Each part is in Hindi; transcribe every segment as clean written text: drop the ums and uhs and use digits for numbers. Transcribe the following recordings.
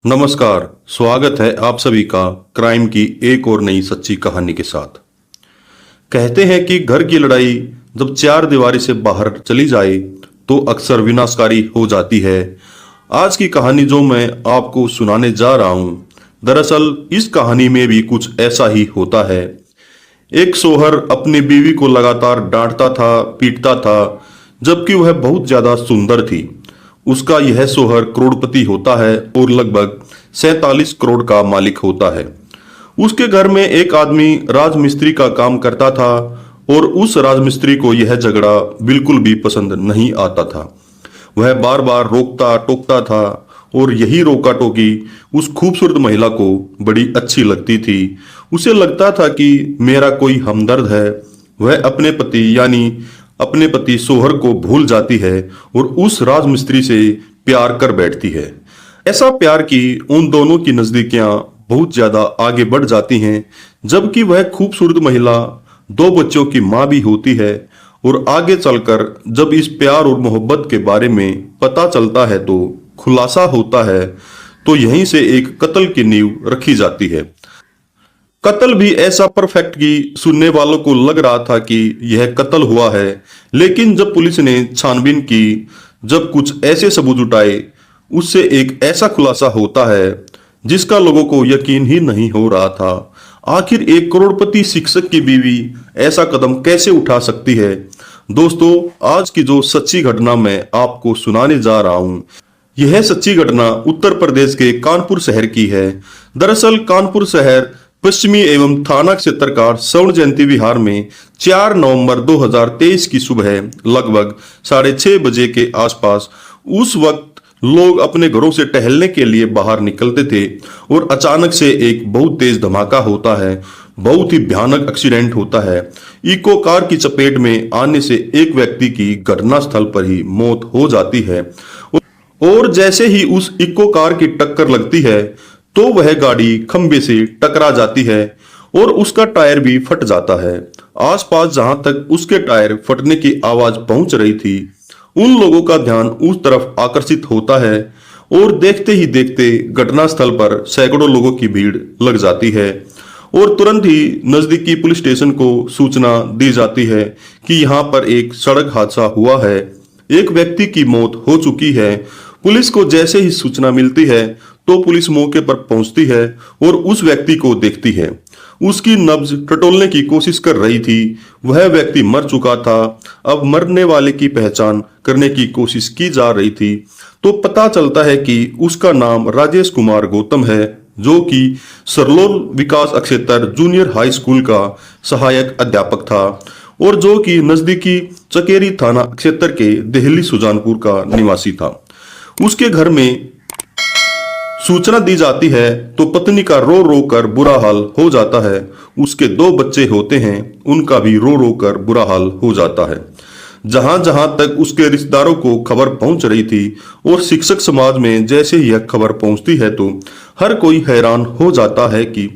नमस्कार। स्वागत है आप सभी का क्राइम की एक और नई सच्ची कहानी के साथ। कहते हैं कि घर की लड़ाई जब चार दीवारी से बाहर चली जाए तो अक्सर विनाशकारी हो जाती है। आज की कहानी जो मैं आपको सुनाने जा रहा हूं, दरअसल इस कहानी में भी कुछ ऐसा ही होता है। एक शौहर अपनी बीवी को लगातार डांटता था, पीटता था, जबकि वह बहुत ज्यादा सुंदर थी। उसका यह शौहर करोड़पति होता है और लगभग 47 करोड़ का मालिक होता है। उसके घर में एक आदमी राजमिस्त्री का काम करता था और उस राजमिस्त्री को यह झगड़ा बिल्कुल भी पसंद नहीं आता था। वह बार बार रोकता टोकता था और यही रोका टोकी उस खूबसूरत महिला को बड़ी अच्छी लगती थी। उसे लगता था कि मेरा कोई हमदर्द है। वह अपने पति सोहर को भूल जाती है और उस राजमिस्त्री से प्यार कर बैठती है। ऐसा प्यार कि उन दोनों की नजदीकियां बहुत ज्यादा आगे बढ़ जाती हैं, जबकि वह खूबसूरत महिला 2 बच्चों की मां भी होती है। और आगे चलकर जब इस प्यार और मोहब्बत के बारे में पता चलता है तो खुलासा होता है, तो यहीं से एक कत्ल की नींव रखी जाती है। कत्ल भी ऐसा परफेक्ट कि सुनने वालों को लग रहा था कि यह कत्ल हुआ है। लेकिन जब पुलिस ने छानबीन की, जब कुछ ऐसे सबूत जुटाए, उससे एक ऐसा खुलासा होता है जिसका लोगों को यकीन ही नहीं हो रहा था। आखिर एक करोड़पति शिक्षक की बीवी ऐसा कदम कैसे उठा सकती है? दोस्तों, आज की जो सच्ची घटना मैं आपको सुनाने जा रहा हूं, यह सच्ची घटना उत्तर प्रदेश के कानपुर शहर की है। दरअसल कानपुर शहर पश्चिमी एवं थाना क्षेत्र का स्वर्ण जयंती विहार में 4 नवंबर 2023 की सुबह लगभग 6:30 बजे के आसपास उस वक्त लोग अपने घरों से टहलने के लिए बाहर निकलते थे और अचानक से एक बहुत तेज धमाका होता है। बहुत ही भयानक एक्सीडेंट होता है। इको कार की चपेट में आने से एक व्यक्ति की घटनास्थल पर ही मौत हो जाती है और जैसे ही उस इको कार की टक्कर लगती है तो वह गाड़ी खंबे से टकरा जाती है और उसका टायर भी फट जाता है। आसपास जहां तक उसके टायर फटने की आवाज पहुंच रही थी, उन लोगों का ध्यान उस तरफ आकर्षित होता है और देखते ही देखते घटनास्थल पर सैकड़ों लोगों की भीड़ लग जाती है और तुरंत ही नजदीकी पुलिस स्टेशन को सूचना दी जाती है कि यहाँ पर एक सड़क हादसा हुआ है, एक व्यक्ति की मौत हो चुकी है। पुलिस को जैसे ही सूचना मिलती है तो पुलिस मौके पर पहुंचती है और उस व्यक्ति को देखती है। उसकी नब्ज टटोलने की कोशिश कर रही थी। वह व्यक्ति मर चुका था। अब मरने वाले की पहचान करने की कोशिश की जा रही थी तो पता चलता है कि उसका नाम राजेश कुमार गौतम है, जो कि सरलोल विकास अक्षेत्र जूनियर हाई स्कूल का सहायक अध्यापक था और जो कि नजदीकी चकेरी थाना क्षेत्र के देहली सुजानपुर का निवासी था। उसके घर में सूचना दी जाती है तो पत्नी का रो रो कर बुरा हाल हो जाता है। उसके 2 बच्चे होते हैं, उनका भी रो रो कर बुरा हाल हो जाता है। जहां जहां तक उसके रिश्तेदारों को खबर पहुंच रही थी और शिक्षक समाज में जैसे ही यह खबर पहुंचती है तो हर कोई हैरान हो जाता है कि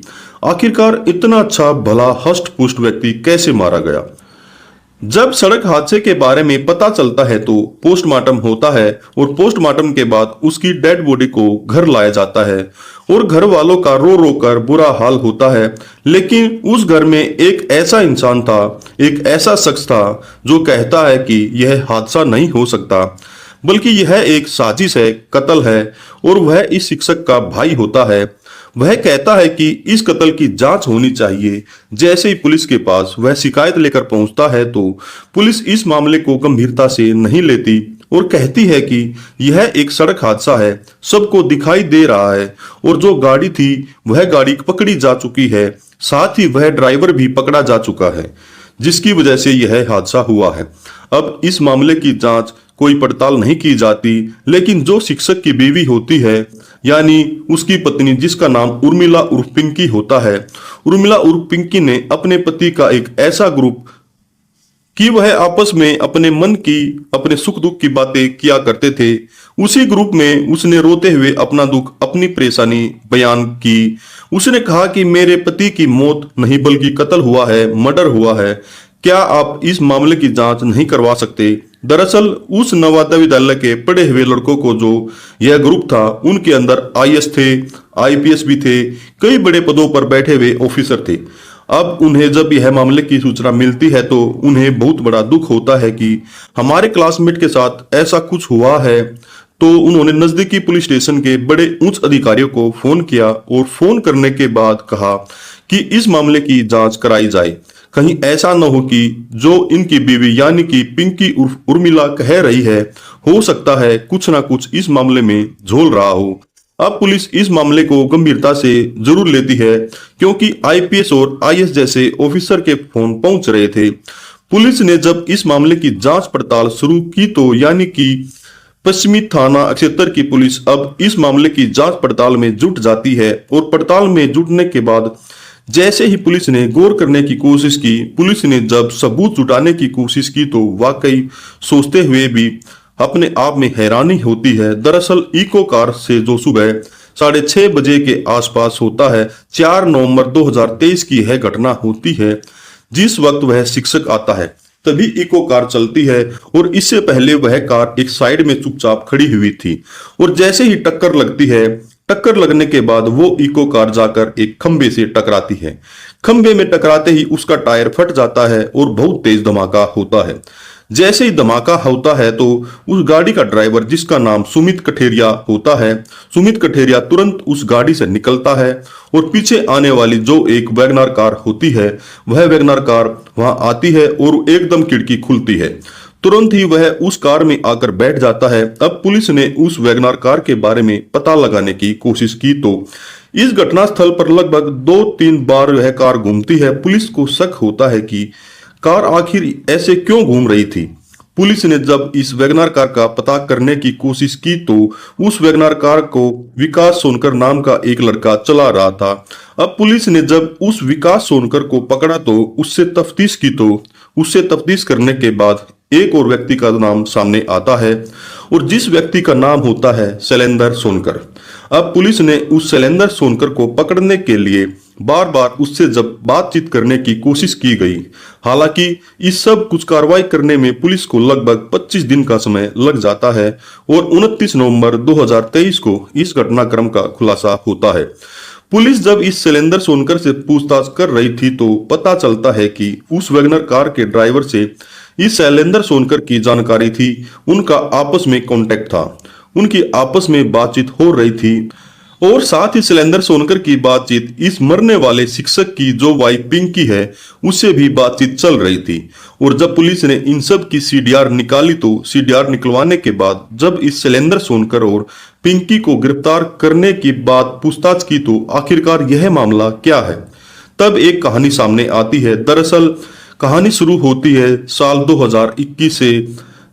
आखिरकार इतना अच्छा भला हष्ट पुष्ट व्यक्ति कैसे मारा गया। जब सड़क हादसे के बारे में पता चलता है तो पोस्टमार्टम होता है और पोस्टमार्टम के बाद उसकी डेड बॉडी को घर लाया जाता है और घर वालों का रो रो कर बुरा हाल होता है। लेकिन उस घर में एक ऐसा इंसान था, एक ऐसा शख्स था जो कहता है कि यह हादसा नहीं हो सकता, बल्कि यह एक साजिश है, कत्ल है और वह इस शिक्षक का भाई होता है। वह कहता है कि इस कत्ल की जांच होनी चाहिए। जैसे ही पुलिस के पास वह शिकायत लेकर पहुंचता है तो पुलिस इस मामले को गंभीरता से नहीं लेती और कहती है कि यह एक सड़क हादसा है, सबको दिखाई दे रहा है और जो गाड़ी थी वह गाड़ी पकड़ी जा चुकी है, साथ ही वह ड्राइवर भी पकड़ा जा चुका है, जिसकी वजह से यह हादसा हुआ है। अब इस मामले की जांच कोई पड़ताल नहीं की जाती, लेकिन जो शिक्षक की बीवी होती है, यानी उसकी पत्नी जिसका नाम उर्मिला उर्फ पिंकी होता है, उर्मिला उर्फ पिंकी ने अपने पति का एक ऐसा ग्रुप कि वह आपस में अपने मन की, अपने सुख दुख की बातें किया करते थे। उसी ग्रुप में उसने रोते हुए अपना दुख, अपनी परेशानी बयान की। उसने कहा कि मेरे पति की मौत नहीं बल्कि कत्ल हुआ है, मर्डर हुआ है। क्या आप इस मामले की जांच नहीं करवा सकते? दरअसल उस नवादा विद्यालय के पढ़े हुए लड़कों को जो यह ग्रुप था, उनके अंदर आईएएस थे, आईपीएस भी थे, कई बड़े पदों पर बैठे हुए ऑफिसर थे। अब उन्हें जब यह मामले की सूचना मिलती है तो उन्हें बहुत बड़ा दुख होता है कि हमारे क्लासमेट के साथ ऐसा कुछ हुआ है। तो उन्होंने नजदीकी पुलिस स्टेशन के बड़े उच्च अधिकारियों को फोन किया और फोन करने के बाद कहा कि इस मामले की जांच कराई जाए। कहीं ऐसा न हो कि जो इनकी बीवी यानी कि पिंकी उर्फ उर्मिला कह रही है, हो सकता है कुछ ना कुछ इस मामले में झोल रहा हो। अब पुलिस इस मामले को गंभीरता से जरूर लेती है, क्योंकि आईपीएस और आईएएस जैसे ऑफिसर के फोन पहुंच रहे थे। पुलिस ने जब इस मामले की जांच पड़ताल शुरू की तो यानी कि पश्चिमी थाना क्षेत्र की पुलिस अब इस मामले की जांच पड़ताल में जुट जाती है। और पड़ताल में जुटने के बाद जैसे ही पुलिस ने गौर करने की कोशिश की, पुलिस ने जब सबूत जुटाने की कोशिश की तो वाकई सोचते हुए भी अपने आप में हैरानी होती है। दरअसल इको कार से जो सुबह 6:30 बजे के आसपास होता है, 4 नवंबर 2023 की यह घटना होती है। जिस वक्त वह शिक्षक आता है तभी इको कार चलती है और इससे पहले वह कार एक साइड में चुपचाप खड़ी हुई थी। और जैसे ही टक्कर लगती है, टक्कर लगने के बाद वो इको कार जाकर एक खंबे से टकराती है। खंबे में टकराते ही उसका टायर फट जाता है और बहुत तेज धमाका होता है। जैसे ही धमाका होता है तो उस गाड़ी का ड्राइवर, जिसका नाम सुमित कठेरिया होता है, सुमित कठेरिया तुरंत उस गाड़ी से निकलता है और पीछे आने वाली जो एक वैगनार कार होती है, वह वैगनार कार वहां आती है और एकदम खिड़की खुलती है। तुरंत ही वह उस कार में आकर बैठ जाता है। अब पुलिस ने उस वैगनार कार के बारे में पता लगाने की कोशिश की तो इस घटनास्थल पर लगभग 2-3 बार वह कार घूमती है। पुलिस को शक होता है कि कार आखिर ऐसे क्यों घूम रही थी। पुलिस ने जब इस वैगनार कार का पता करने की कोशिश की तो उस वैगनार कार को विकास सोनकर नाम का एक लड़का चला रहा था। अब पुलिस ने जब उस विकास सोनकर को पकड़ा तो उससे तफ्तीश की तो उससे तफ्तीश करने के बाद एक और व्यक्ति का नाम सामने आता है और जिस व्यक्ति का नाम होता है शैलेंद्र सोनकर। अब पुलिस ने उस शैलेंद्र सोनकर को पकड़ने के लिए बार बार उससे जब बातचीत करने की कोशिश की गई, हालांकि इस सब कुछ कार्रवाई करने में पुलिस को लगभग 25 दिन का समय लग जाता है और 29 नवंबर 2023 को इस घटनाक्रम का खुलासा होता है। पुलिस जब इस शैलेंद्र सोनकर से पूछताछ कर रही थी तो पता चलता है कि उस वैगनर कार के ड्राइवर से इस शैलेंद्र सोनकर की जानकारी थी। उनका आपस में कांटेक्ट था, उनकी आपस में बातचीत हो रही थी और साथ ही शैलेंद्र सोनकर की बातचीत इस मरने वाले शिक्षक की जो वाइफ पिंकी है उससे भी बातचीत चल रही थी। और जब पुलिस ने इन सब की सीडीआर निकाली तो सीडीआर निकलवाने के बाद जब इस शैलेंद्र सोनकर और पिंकी को गिरफ्तार करने की बात पूछताछ की तो आखिरकार यह मामला क्या है, तब एक कहानी सामने आती है। दरअसल कहानी शुरू होती है साल 2021 से।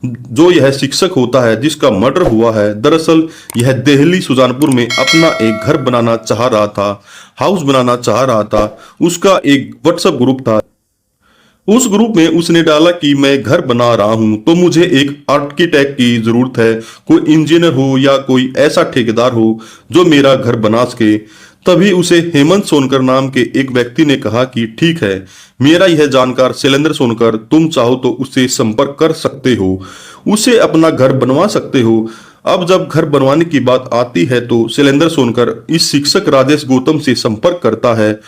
जो यह शिक्षक होता है जिसका मर्डर हुआ है, दरअसल यह दिल्ली सुजानपुर में अपना एक घर बनाना चाह रहा था, हाउस बनाना चाह रहा था। उसका एक व्हाट्सएप ग्रुप था। उस ग्रुप में उसने डाला कि मैं घर बना रहा हूं तो मुझे एक आर्किटेक्ट की जरूरत है, कोई इंजीनियर हो या कोई ऐसा ठेकेदार हो जो मेरा घर बना सके। तभी उसे हेमंत सोनकर नाम के एक व्यक्ति ने कहा कि ठीक है, मेरा यह जानकार शैलेंद्र सोनकर, तुम चाहो तो उससे संपर्क कर सकते हो, उसे अपना घर बनवा सकते हो। अब जब घर बनवाने की बात आती है तो शैलेंद्र सोनकर इस शिक्षक राजेश गौतम से संपर्क करता है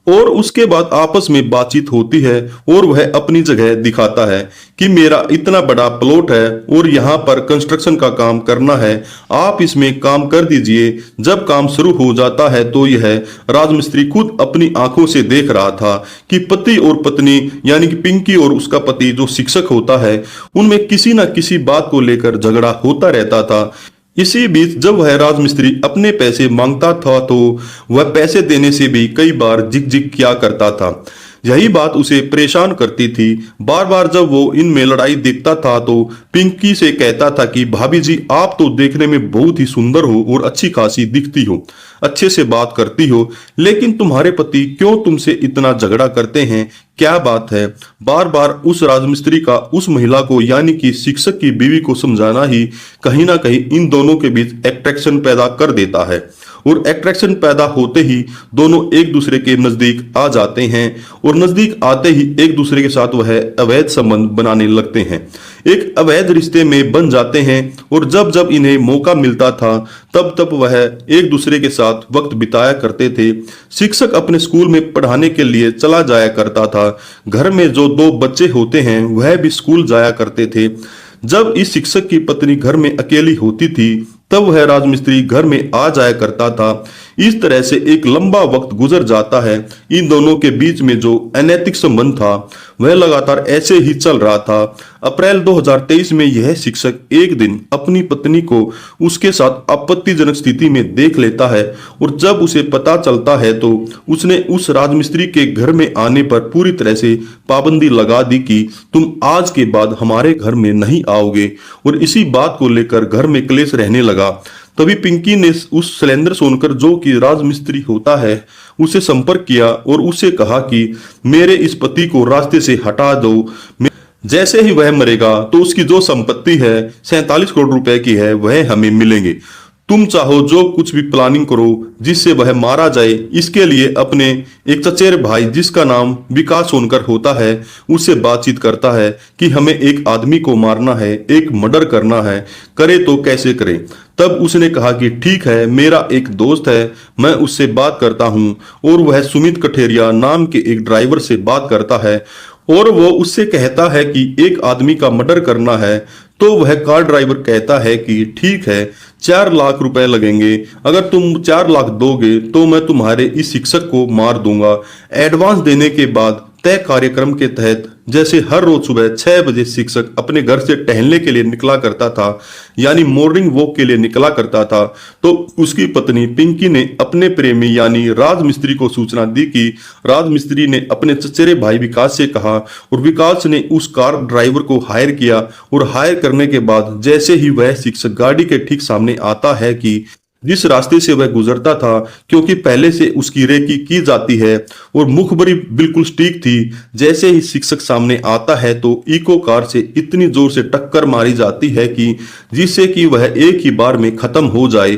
और उसके बाद आपस में बातचीत होती है और वह अपनी जगह दिखाता है कि मेरा इतना बड़ा प्लॉट है और यहाँ पर कंस्ट्रक्शन का काम करना है, आप इसमें काम कर दीजिए। जब काम शुरू हो जाता है तो यह राजमिस्त्री खुद अपनी आंखों से देख रहा था कि पति और पत्नी यानी कि पिंकी और उसका पति जो शिक्षक होता है उनमें किसी न किसी बात को लेकर झगड़ा होता रहता था। इसी बीच जब वह राजमिस्त्री अपने पैसे मांगता था तो वह पैसे देने से भी कई बार जिग किया करता था। यही बात उसे परेशान करती थी। बार बार जब वो इनमें लड़ाई देखता था तो पिंकी से कहता था कि भाभी जी, आप तो देखने में बहुत ही सुंदर हो और अच्छी खासी दिखती हो, अच्छे से बात करती हो, लेकिन तुम्हारे पति क्यों तुमसे इतना झगड़ा करते हैं, क्या बात है। बार बार उस राजमिस्त्री का उस महिला को यानी कि शिक्षक की बीवी को समझाना ही कहीं ना कहीं इन दोनों के बीच अट्रैक्शन पैदा कर देता है और अट्रैक्शन पैदा होते ही दोनों एक दूसरे के नजदीक आ जाते हैं और नजदीक आते ही एक दूसरे के साथ वह अवैध संबंध बनाने लगते हैं, एक अवैध रिश्ते में बन जाते हैं। और जब जब इन्हें मौका मिलता था तब तब वह एक दूसरे के साथ वक्त बिताया करते थे। शिक्षक अपने स्कूल में पढ़ाने के लिए चला जाया करता था, घर में जो दो बच्चे होते हैं वह भी स्कूल जाया करते थे। जब इस शिक्षक की पत्नी घर में अकेली होती थी तब वह राजमिस्त्री घर में आ जाया करता था। इस तरह से एक लंबा वक्त गुजर जाता है। इन दोनों के बीच में जो अनैतिक संबंध था वह लगातार ऐसे ही चल रहा था। अप्रैल 2023 में यह शिक्षक एक दिन अपनी पत्नी को उसके साथ आपत्तिजनक स्थिति में देख लेता है और जब उसे पता चलता है तो उसने उस राजमिस्त्री के घर में आने पर पूरी तरह से पाबंदी लगा दी कि तुम आज के बाद हमारे घर में नहीं आओगे, और इसी बात को लेकर घर में क्लेश रहने लगा। तभी पिंकी ने उस शैलेंद्र सोनकर जो कि राजमिस्त्री होता है उसे संपर्क किया और उससे कहा कि मेरे इस पति को रास्ते से हटा दो, जैसे ही वह मरेगा तो उसकी जो संपत्ति है 47 करोड़ रुपए की है वह हमें मिलेंगे। तुम चाहो जो कुछ भी प्लानिंग करो जिससे वह मारा जाए। इसके लिए अपने एक चचेरे भाई जिसका नाम विकास सोनकर होता है उससे बातचीत करता है कि हमें एक आदमी को मारना है, एक मर्डर करना है, करे तो कैसे करें। तब उसने कहा कि ठीक है, मेरा एक दोस्त है, मैं उससे बात करता हूं। और वह सुमित कठेरिया नाम के एक ड्राइवर से बात करता है और वो उससे कहता है कि एक आदमी का मर्डर करना है। तो वह कार ड्राइवर कहता है कि ठीक है, 4 लाख रुपए लगेंगे, अगर तुम 4 लाख दोगे तो मैं तुम्हारे इस शिक्षक को मार दूंगा। एडवांस देने के बाद तय कार्यक्रम के तहत जैसे हर रोज सुबह 6 बजे शिक्षक अपने घर से टहलने के लिए निकला करता था, यानी मॉर्निंग वॉक के लिए निकला करता था, तो उसकी पत्नी पिंकी ने अपने प्रेमी यानी राजमिस्त्री को सूचना दी कि राजमिस्त्री ने अपने चचेरे भाई विकास से कहा और विकास ने उस कार ड्राइवर को हायर किया। और हायर करने के बाद जैसे ही वह शिक्षक गाड़ी के ठीक सामने आता है कि जिस रास्ते से वह गुजरता था, क्योंकि पहले से उसकी रेकी की जाती है और मुखबरी बिल्कुल सटीक थी, जैसे ही शिक्षक सामने आता है तो इको कार से इतनी जोर से टक्कर मारी जाती है कि जिससे कि वह एक ही बार में खत्म हो जाए।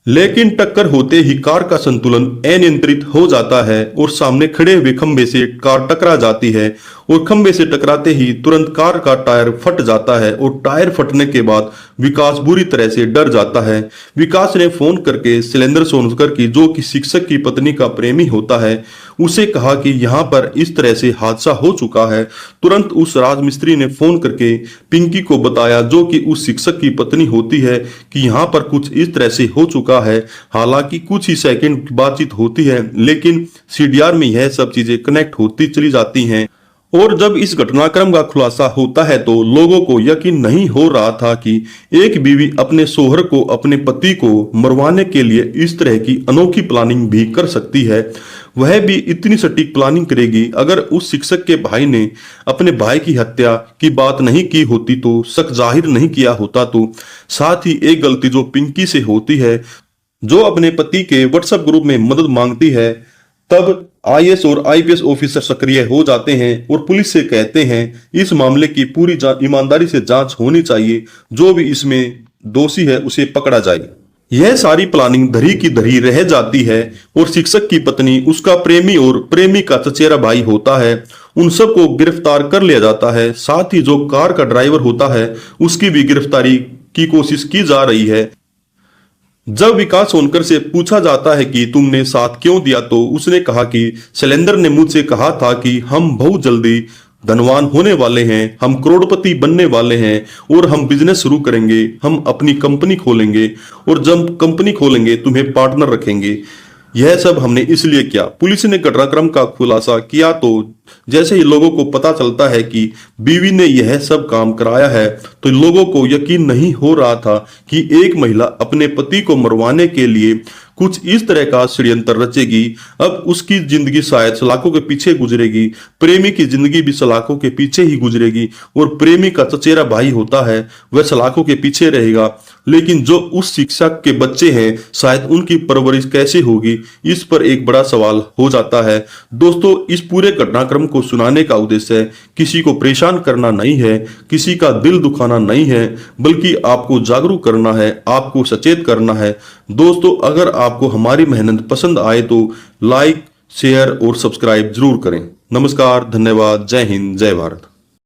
लेकिन टक्कर होते ही कार का संतुलन अनियंत्रित हो जाता है और सामने खड़े हुए खंबे से कार टकरा जाती है और खंबे से टकराते ही तुरंत कार का टायर फट जाता है और टायर फटने के बाद विकास बुरी तरह से डर जाता है। विकास ने फोन करके शैलेंद्र सोनकर की जो कि शिक्षक की पत्नी का प्रेमी होता है उसे कहा कि यहाँ पर इस तरह से हादसा हो चुका है। तुरंत उस राजमिस्त्री ने फोन करके पिंकी को बताया जो कि उस शिक्षक की पत्नी होती है कि यहाँ पर कुछ इस तरह से हो चुका है। हालांकि कुछ ही सेकंड की बातचीत होती है लेकिन सीडीआर में यह सब चीजें कनेक्ट होती चली जाती हैं। और जब इस घटनाक्रम का खुलासा होता है तो लोगों को यकीन नहीं हो रहा था कि एक बीवी अपने शोहर को, अपने पति को मरवाने के लिए इस तरह की अनोखी प्लानिंग भी कर सकती है। वह भी इतनी सटीक प्लानिंग करेगी। अगर उस शिक्षक के भाई ने अपने भाई की हत्या की बात नहीं की होती तो, शक जाहिर नहीं किया होता तो, साथ ही एक गलती जो पिंकी से होती है जो अपने पति के व्हाट्सएप ग्रुप में मदद मांगती है, तब आईएएस और आईपीएस ऑफिसर सक्रिय हो जाते हैं और पुलिस से कहते हैं इस मामले की पूरी ईमानदारी से जांच होनी चाहिए, जो भी इसमें दोषी है उसे पकड़ा जाए। यह सारी प्लानिंग धरी की धरी रह जाती है और शिक्षक की पत्नी, उसका प्रेमी और प्रेमी का चचेरा भाई होता है, उन सबको गिरफ्तार कर लिया जाता है। साथ ही जो कार का ड्राइवर होता है उसकी भी गिरफ्तारी की कोशिश की जा रही है। जब विकास सोनकर से पूछा जाता है कि तुमने साथ क्यों दिया तो उसने कहा कि शैलेंद्र ने मुझसे कहा था कि हम बहुत जल्दी धनवान होने वाले हैं, हम करोड़पति बनने वाले हैं और हम बिजनेस शुरू करेंगे, हम अपनी कंपनी खोलेंगे और जब कंपनी खोलेंगे तुम्हें पार्टनर रखेंगे। यह सब हमने इसलिए किया। पुलिस ने घटनाक्रम का खुलासा किया तो जैसे ही लोगों को पता चलता है कि बीवी ने यह सब काम कराया है तो लोगों को यकीन नहीं हो रहा था कि एक महिला अपने पति को मरवाने के लिए कुछ इस तरह का षड्यंत्र रचेगी। अब उसकी जिंदगी शायद सलाखों के पीछे गुजरेगी, प्रेमी की जिंदगी भी सलाखों के पीछे ही गुजरेगी। और प्रेमी का चचेरा भाई होता है, वह सलाखों के पीछे रहेगा, लेकिन जो उस शिक्षक के बच्चे हैं शायद उनकी परवरिश कैसे होगी, इस पर एक बड़ा सवाल हो जाता है। दोस्तों, इस पूरे घटनाक्रम को सुनाने का उद्देश्य किसी को परेशान करना नहीं है, किसी का दिल दुखाना नहीं है, बल्कि आपको जागरूक करना है, आपको सचेत करना है। दोस्तों, अगर आपको हमारी मेहनत पसंद आए तो लाइक, शेयर और सब्सक्राइब जरूर करें। नमस्कार, धन्यवाद, जय हिंद, जय भारत।